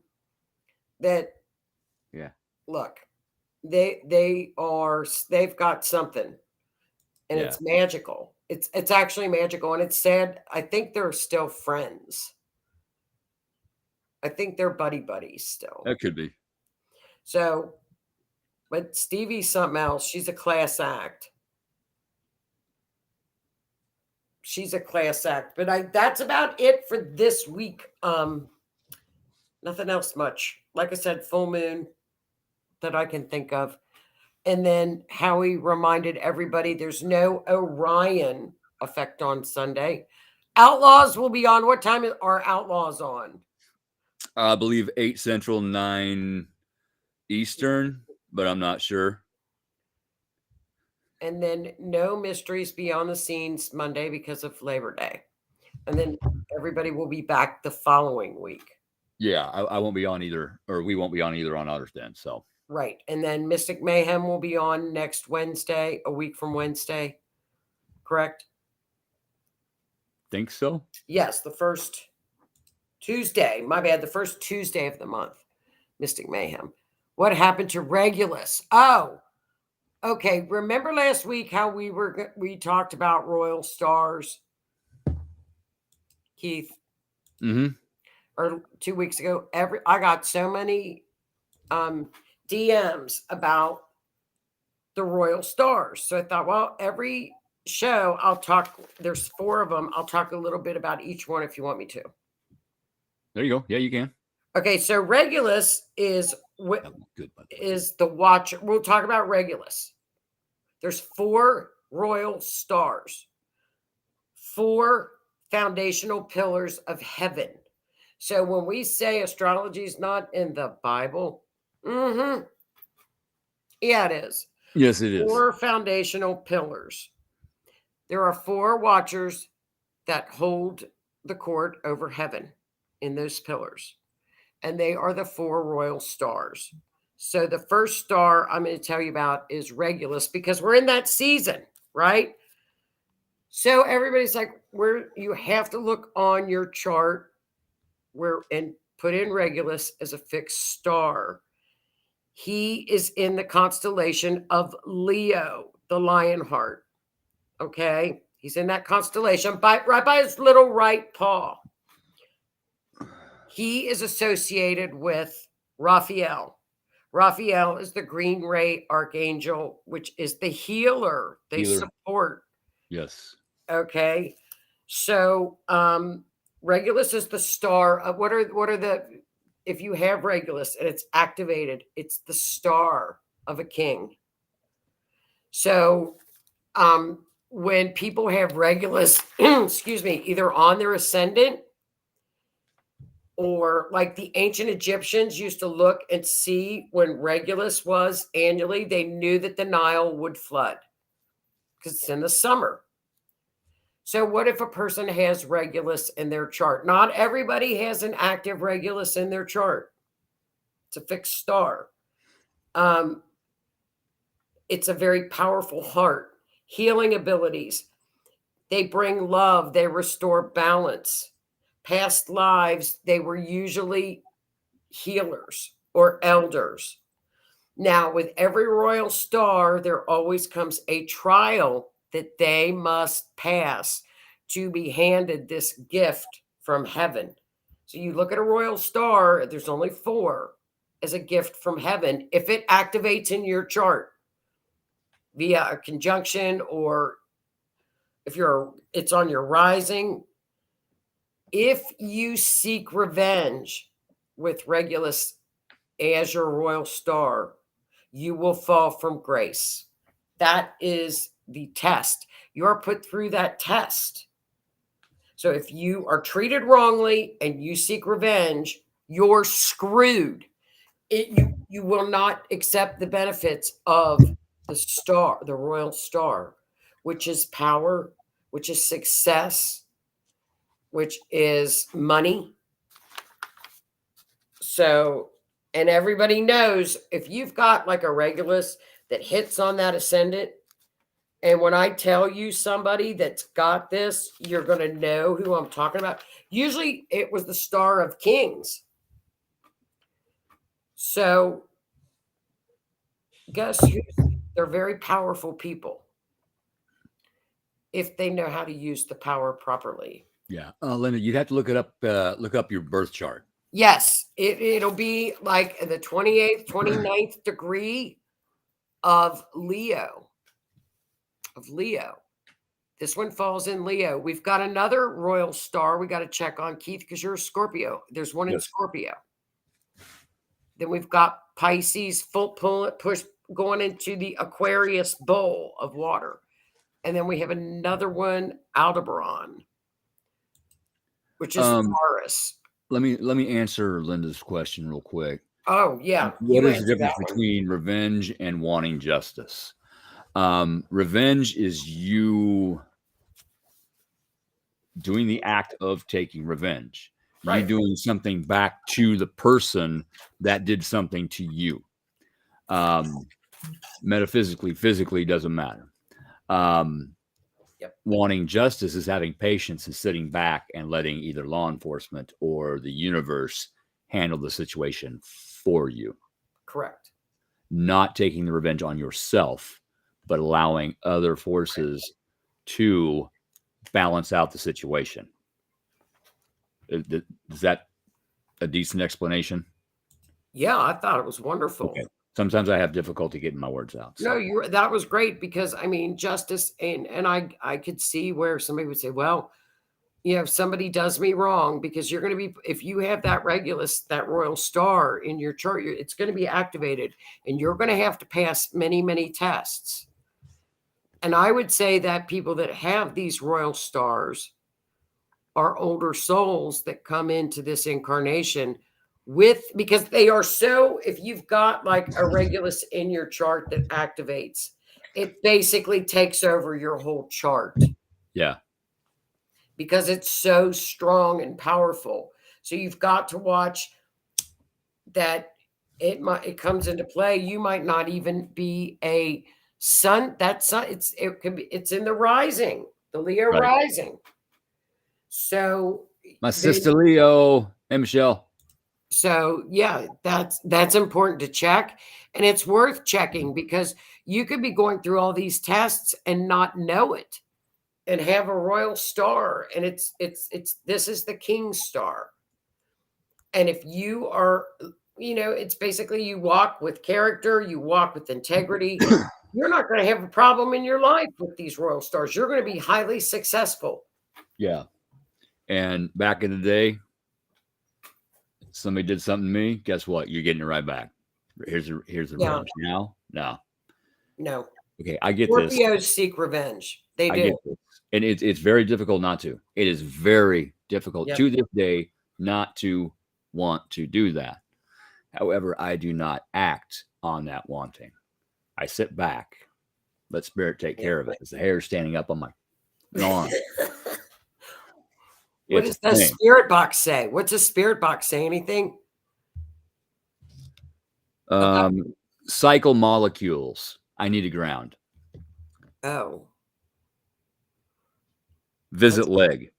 that, look, they've got something, and it's magical. It's actually magical, and it's sad. I think they're still friends. I think they're buddies still. That could be. So, but Stevie's something else. She's a class act. She's a class act. But that's about it for this week. Nothing else much. Like I said, full moon that I can think of. And then Howie reminded everybody there's no Orion effect on Sunday. Outlaws will be on. What time are Outlaws on? I believe 8 Central, 9 Eastern, but I'm not sure. And then no Mysteries Beyond the Scenes Monday because of Labor Day. And then everybody will be back the following week. Yeah, I won't be on either, or we won't be on either on Otter's Den. So right. And then Mystic Mayhem will be on next Wednesday, a week from Wednesday. Correct? Think so? Yes, the first Tuesday. My bad. The first Tuesday of the month. Mystic Mayhem. What happened to Regulus? Oh, okay. Remember last week how we talked about Royal Stars, Keith? Mm-hmm. Or 2 weeks ago. I got so many DMs about the Royal Stars. So I thought, well, every show I'll talk. There's 4 of them. I'll talk a little bit about each one if you want me to. There you go. Yeah, you can. Okay, so Regulus is the watcher. We'll talk about Regulus. There's 4 royal stars, 4 foundational pillars of heaven. So when we say astrology is not in the Bible, yeah, it is. Yes, it is. 4 foundational pillars. There are 4 watchers that hold the court over heaven in those pillars. And they are the 4 royal stars. So the first star I'm going to tell you about is Regulus, because we're in that season, right? So everybody's like, you have to look on your chart and put in Regulus as a fixed star. He is in the constellation of Leo, the Lionheart. Okay? He's in that constellation right by his little right paw. He is associated with Raphael. Raphael is the green ray archangel, which is the healer. They support. Yes. Okay. So Regulus is the star of what are the, if you have Regulus and it's activated, it's the star of a king. So when people have Regulus, excuse me, either on their ascendant, or like the ancient Egyptians used to look and see when Regulus was annually, they knew that the Nile would flood because it's in the summer. So what if a person has Regulus in their chart? Not everybody has an active Regulus in their chart. It's a fixed star. It's a very powerful heart, healing abilities. They bring love. They restore balance. Past lives, they were usually healers or elders. Now, with every royal star, there always comes a trial that they must pass to be handed this gift from heaven. So you look at a royal star, there's only 4 as a gift from heaven. If it activates in your chart via a conjunction, or if it's on your rising, if you seek revenge with Regulus as your royal star, you will fall from grace. That is the test. You are put through that test. So if you are treated wrongly and you seek revenge, you're screwed. You will not accept the benefits of the star, the royal star, which is power, which is success, which is money. So, and everybody knows if you've got like a Regulus that hits on that ascendant, and when I tell you somebody that's got this, you're going to know who I'm talking about. Usually it was the Star of Kings. So guess who? They're very powerful people if they know how to use the power properly. Yeah. Linda, you'd have to look it up, look up your birth chart. Yes, it'll be like the 28th, 29th degree of Leo. This one falls in Leo. We've got another royal star we got to check on, Keith, because you're a Scorpio. There's one in Scorpio. Then we've got Pisces, full push going into the Aquarius bowl of water. And then we have another one, Aldebaran, which is Taurus. Let me answer Linda's question real quick. Oh, yeah. What is the difference between revenge and wanting justice? Revenge is you doing the act of taking revenge. Right. You doing something back to the person that did something to you. Metaphysically, physically, doesn't matter. Wanting justice is having patience and sitting back and letting either law enforcement or the universe handle the situation for you. Correct. Not taking the revenge on yourself, but allowing other forces to balance out the situation. Is that a decent explanation? Yeah, I thought it was wonderful. Okay. Sometimes I have difficulty getting my words out. So. No, that was great, because I mean, justice, and I could see where somebody would say, well, if somebody does me wrong, because you're going to be, if you have that Regulus, that royal star in your chart, it's going to be activated, and you're going to have to pass many, many tests. And I would say that people that have these royal stars are older souls that come into this incarnation because they are so, if you've got like a Regulus in your chart that activates, it basically takes over your whole chart. Yeah. Because it's so strong and powerful. So you've got to watch that it comes into play. You might not even be a sun. It's in the rising, the Leo rising. So my sister Leo. Hey, Michelle. So yeah, that's important to check, and it's worth checking, because you could be going through all these tests and not know it, and have a royal star, and it's this is the king's star. And if you are it's basically you walk with character, you walk with integrity. You're not going to have a problem in your life with these royal stars. You're going to be highly successful. Yeah. And back in the day, somebody did something to me. Guess what? You're getting it right back. Here's the Yeah. revenge. Now, no. No. Okay, I get this. Scorpios seek revenge. They I do. get this. And it's very difficult not to. It is very difficult Yep. to this day not to want to do that. However, I do not act on that wanting. I sit back, let spirit take care of it. As the hair standing up on my arm. What It's does a the thing. spirit box say? What's a spirit box say? Anything? Cycle molecules. I need a ground. Oh. Visit leg.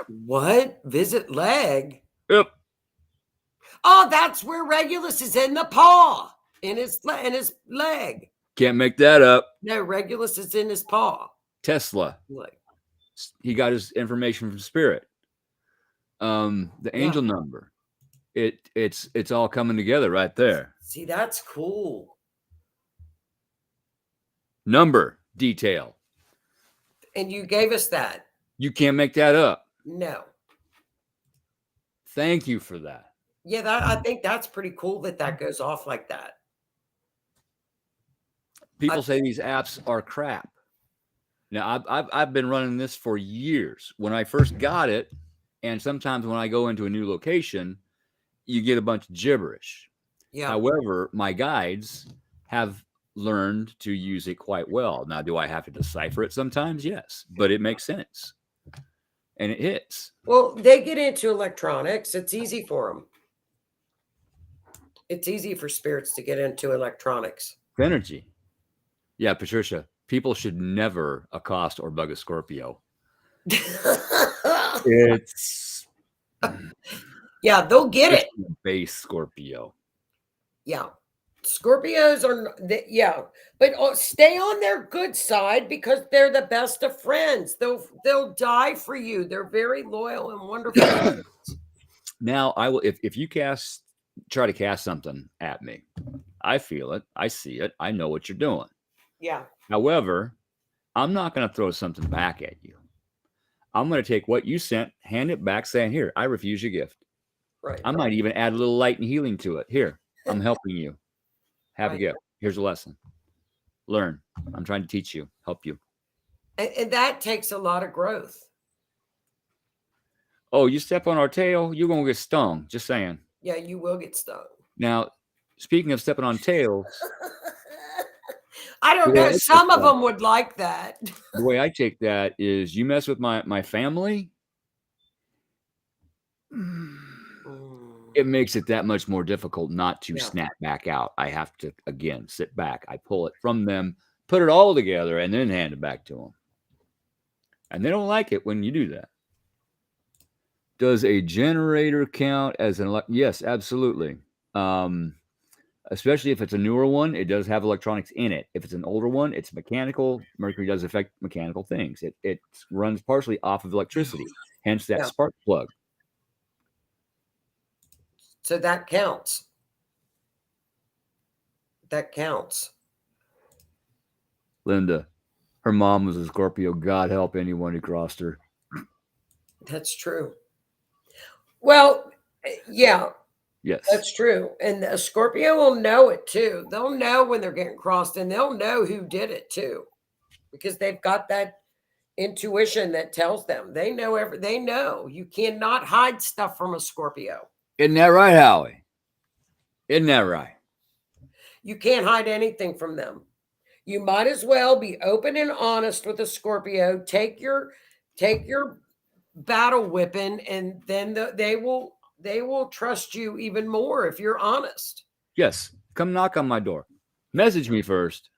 What? Visit leg? Yep. Oh, that's where Regulus is in the paw. In his leg. Can't make that up. No, Regulus is in his paw. Tesla. Leg. He got his information from spirit. The angel number. It's all coming together right there. See, that's cool. Number detail. And you gave us that. You can't make that up. No. Thank you for that. Yeah, I think that's pretty cool that goes off like that. People say these apps are crap. Now, I've been running this for years. When I first got it, and sometimes when I go into a new location, you get a bunch of gibberish. Yeah. However, my guides have learned to use it quite well. Now, do I have to decipher it sometimes? Yes, but it makes sense. And it hits. Well, they get into electronics. It's easy for them. It's easy for spirits to get into electronics. Energy. Yeah, Patricia, people should never accost or bug a Scorpio. It's yeah, they'll get it. Base Scorpio. Yeah. Scorpios are, but stay on their good side because they're the best of friends. They'll die for you. They're very loyal and wonderful. Now, I will if you try to cast something at me, I feel it, I see it, I know what you're doing. Yeah. However, I'm not going to throw something back at you. I'm going to take what you sent, hand it back, saying, "Here, I refuse your gift." Right. I might even add a little light and healing to it. Here, I'm helping you. Have a gift. Here's a lesson. Learn. I'm trying to teach you, help you. And that takes a lot of growth. Oh, you step on our tail, you're going to get stung. Just saying. Yeah, you will get stung. Now, speaking of stepping on tails, I don't know. Some of them would like that. The way I take that is you mess with my family, it makes it that much more difficult not to snap back out. I have to, again, sit back. I pull it from them, put it all together, and then hand it back to them. And they don't like it when you do that. Does a generator count as an yes, absolutely. Especially if it's a newer one, it does have electronics in it. If it's an older one, it's mechanical. Mercury does affect mechanical things. It runs partially off of electricity, hence that spark plug. So that counts. That counts. Linda, her mom was a Scorpio. God help anyone who crossed her. That's true. Well, yeah. Yes. That's true. And a Scorpio will know it too. They'll know when they're getting crossed and they'll know who did it too. Because they've got that intuition that tells them. They know they know. You cannot hide stuff from a Scorpio. Isn't that right, Howie? Isn't that right? You can't hide anything from them. You might as well be open and honest with a Scorpio. Take your battle whipping, and then they will trust you even more if you're honest. Yes. Come knock on my door. Message me first.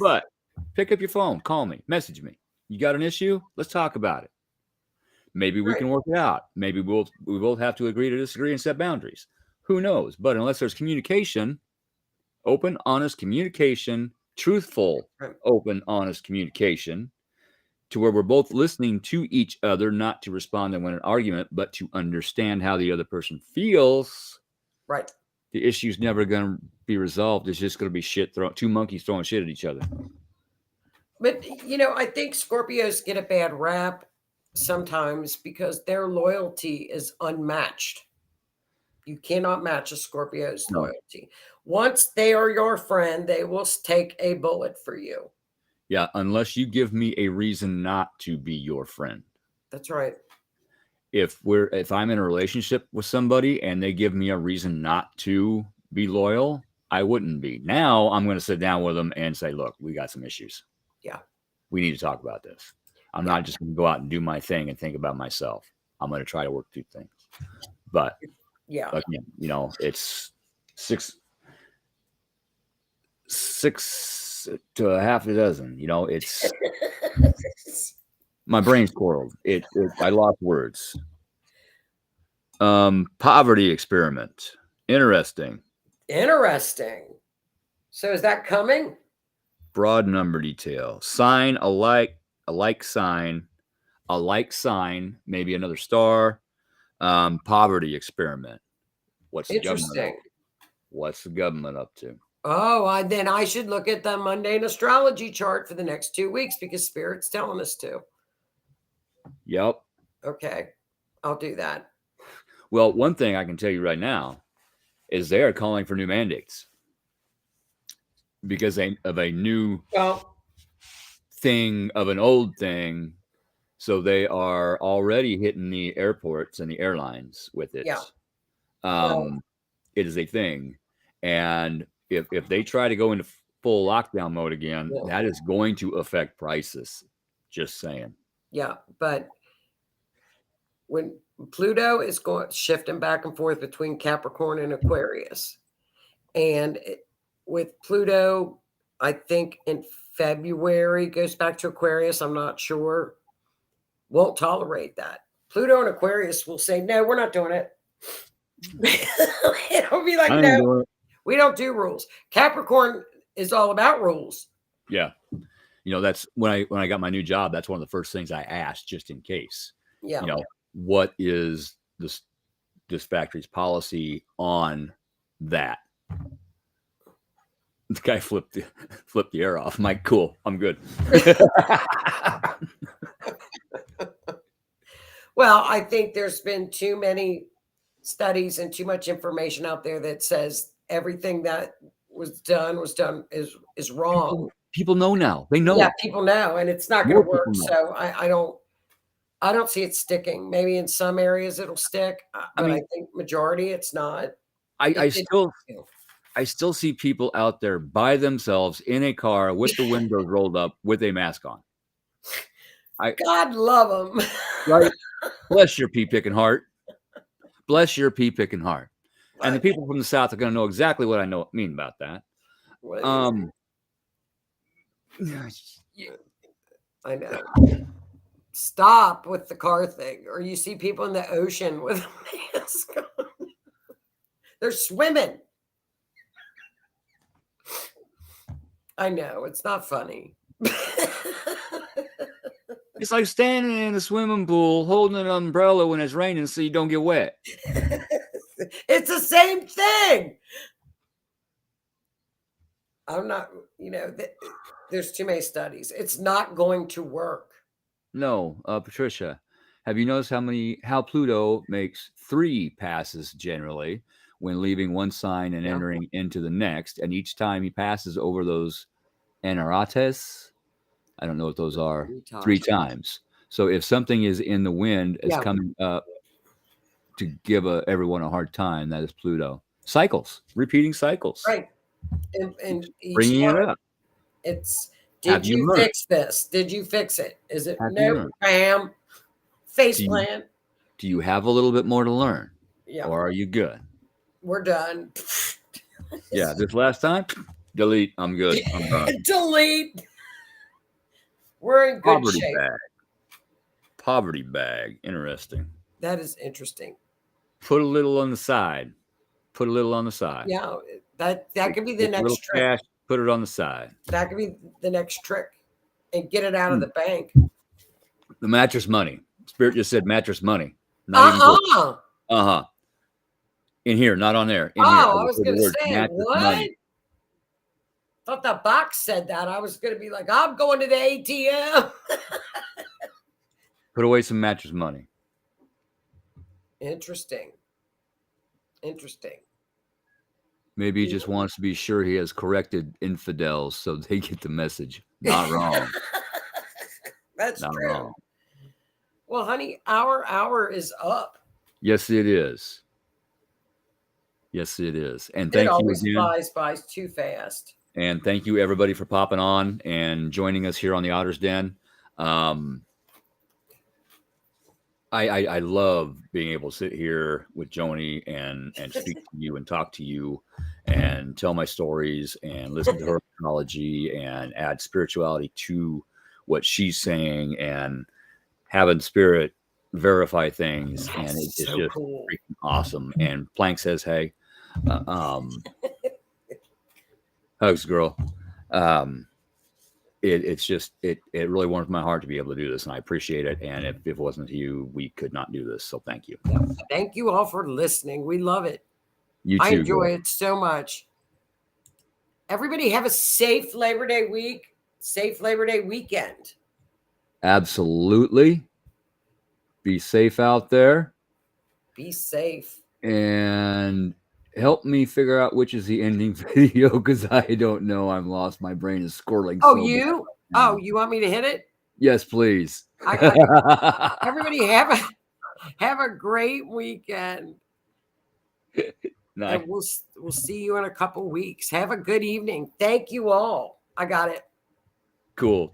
But pick up your phone. Call me. Message me. You got an issue? Let's talk about it. Maybe we can work it out. Maybe we both have to agree to disagree and set boundaries. Who knows? But unless there's communication, open, honest communication, truthful, open, honest communication, to where we're both listening to each other, not to respond and win an argument, but to understand how the other person feels, Right. The issue's never going to be resolved. It's just going to be two monkeys throwing shit at each other. But, I think Scorpios get a bad rap sometimes because their loyalty is unmatched. You cannot match a Scorpio's loyalty. Once they are your friend, they will take a bullet for you. Yeah, unless you give me a reason not to be your friend. That's right. If I'm in a relationship with somebody and they give me a reason not to be loyal, I wouldn't be. Now I'm going to sit down with them and say, look, we got some issues. Yeah. We need to talk about this. I'm not just going to go out and do my thing and think about myself. I'm going to try to work through things. But yeah, again, it's six to a half a dozen. It's my brain's coiled. I lost words. Poverty experiment. Interesting. So is that coming? Broad number detail. Sign a like sign, maybe another star. Poverty experiment. What's the government up to? Oh, then I should look at the mundane astrology chart for the next 2 weeks because Spirit's telling us to. Yep. Okay. I'll do that. Well, one thing I can tell you right now is they are calling for new mandates because of a new thing of an old thing. So they are already hitting the airports and the airlines with it. Yeah. It is a thing. And if they try to go into full lockdown mode again, that is going to affect prices. Just saying. Yeah. But when Pluto is shifting back and forth between Capricorn and Aquarius, and with Pluto, I think in February goes back to Aquarius. I'm not sure. Won't tolerate that. Pluto and Aquarius will say, no, we're not doing it. It'll be like, no, we don't do rules. Capricorn is all about rules. Yeah. That's when I got my new job. That's one of the first things I asked just in case. Yeah. What is this factory's policy on that? The guy flipped the air off. I'm like, cool, I'm good. Well, I think there's been too many studies and too much information out there that says everything that was done is wrong. People know now. They know. Yeah, people know, and it's not going to work. So I don't see it sticking. Maybe in some areas it'll stick, but I think majority it's not. I still see people out there by themselves in a car with the windows rolled up with a mask on. God love them. Right? Bless your pea-picking heart. Bless your pea-picking heart. And the people from the South are going to know exactly what I mean about that. I know. Stop with the car thing. Or you see people in the ocean with a mask on. They're swimming. I know. It's not funny. It's like standing in a swimming pool holding an umbrella when it's raining so you don't get wet. It's the same thing. I'm not, there's too many studies. It's not going to work. No, Patricia, have you noticed how Pluto makes 3 passes generally when leaving one sign and entering into the next? And each time he passes over those Enarates, I don't know what those are, 3 times. So if something is in the wind, it's coming up to give everyone a hard time. That is Pluto. Repeating cycles. Right. And bringing it up. Did you fix this? Did you fix it? Is it no, bam, face plant? Do you have a little bit more to learn? Yeah. Or are you good? We're done. Yeah, this last time, delete. I'm good. I'm done. Delete. We're in good shape. Poverty bag. Interesting. That is interesting. Put a little on the side. Yeah, that could be the next trick. Cash, put it on the side. That could be the next trick, and get it out of the bank. The mattress money. Spirit just said mattress money. Not even In here, not on there. In Oh, here. I was refer going the to word say, mattress what? money. Thought the box said that. I was going to be like, I'm going to the ATM. Put away some mattress money. Interesting. Maybe he just wants to be sure he has corrected infidels so they get the message. Not wrong. That's Not true. wrong. Well, honey, our hour is up. Yes, it is. Yes, it is. And It thank you always again. flies by too fast. And thank you, everybody, for popping on and joining us here on the Otter's Den. I love being able to sit here with Joni and speak to you and talk to you and tell my stories and listen to her apology and add spirituality to what she's saying and having spirit verify things. And it's so just cool. freaking awesome. And Plank says, hey, hugs, girl. It really warms my heart to be able to do this, and I appreciate it. And if it wasn't you, we could not do this. So thank you. Thank you all for listening. We love it. You too. I enjoy it so much. Everybody have a safe Labor Day week, safe Labor Day weekend. Absolutely. Be safe out there. Be safe. And help me figure out which is the ending video because I don't know. I'm lost. My brain is squirreling. Oh, so you? bad. Oh, you want me to hit it? Yes, please. Everybody have a great weekend. Nice. And we'll see you in a couple weeks. Have a good evening. Thank you all. I got it. Cool.